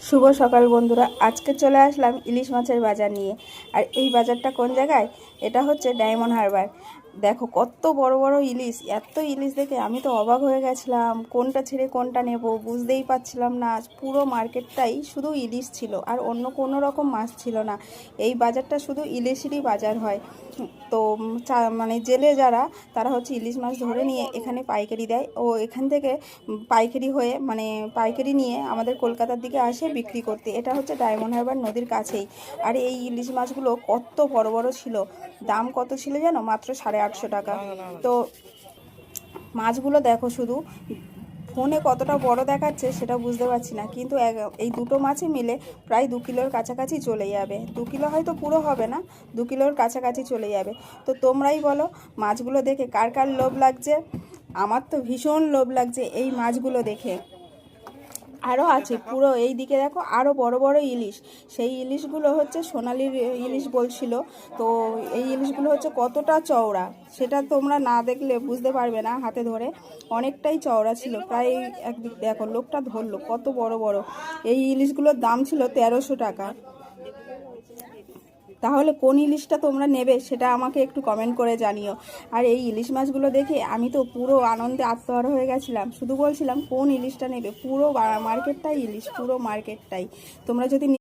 শুভ সকাল বন্ধুরা, আজকে চলে আসলাম ইলিশ মাছের বাজার নিয়ে। আর এই বাজারটা কোন জায়গায়? এটা হচ্ছে ডায়মন্ড হারবার। দেখো কত বড় বড় ইলিশ, এত ইলিশ দেখে আমি তো অবাক হয়ে গেছিলাম। কোনটা ছেড়ে কোনটা নেব বুঝতেই পারছিলাম না। পুরো মার্কেটটাই শুধু ইলিশ ছিল, আর অন্য কোনো রকম মাছ ছিল না। এই বাজারটা শুধু ইলিশেরই বাজার হয়। তো মানে জেলে যারা, তারা হচ্ছে ইলিশ মাছ ধরে নিয়ে এখানে পাইকারি দেয়, ও এখান থেকে পাইকারি হয়ে মানে পাইকারি নিয়ে আমাদের কলকাতার দিকে আসে বিক্রি করতে। এটা হচ্ছে ডায়মন্ড হারবার নদীর কাছেই। আর এই ইলিশ মাছগুলো কত বড় বড় ছিল। দাম কত ছিল জানো? মাত্র 850 টাকা। তো মাছগুলো দেখো শুধু, ফোনে কতটা বড় দেখাচ্ছে সেটা বুঝতে পারছি না, কিন্তু এই দুটো মাছই মিলে প্রায় 2 কিলোর কাছাকাছি চলে যাবে। 2 কিলো হয়তো পুরো হবে না, 2 কিলোর কাছাকাছি চলে যাবে। তো তোমরাই বলো, মাছগুলো দেখে কার কার লোভ লাগছে? আমার তো ভীষণ লোভ লাগছে এই মাছগুলো দেখে। আরও আছে পুরো এই দিকে দেখো, আরও বড় বড় ইলিশ। সেই ইলিশগুলো হচ্ছে সোনালির ইলিশ বলছিল। তো এই ইলিশগুলো হচ্ছে কতটা চওড়া, সেটা তোমরা না দেখলে বুঝতে পারবে না। হাতে ধরে অনেকটাই চওড়া ছিল, প্রায় একদিক দেখো লোকটা ধরলো কত বড় বড়। এই ইলিশগুলোর দাম ছিল 1300 টাকা। তাহলে কোন ইলিশটা তোমরা নেবে সেটা আমাকে একটু কমেন্ট করে জানিও। আর এই ইলিশ মাছগুলো দেখে আমি তো পুরো আনন্দে আত্মহারা হয়ে গেছিলাম, শুধু বলছিলাম কোন ইলিশটা নেবে। পুরো মার্কেটটাই ইলিশ, পুরো মার্কেটটাই। তোমরা যদি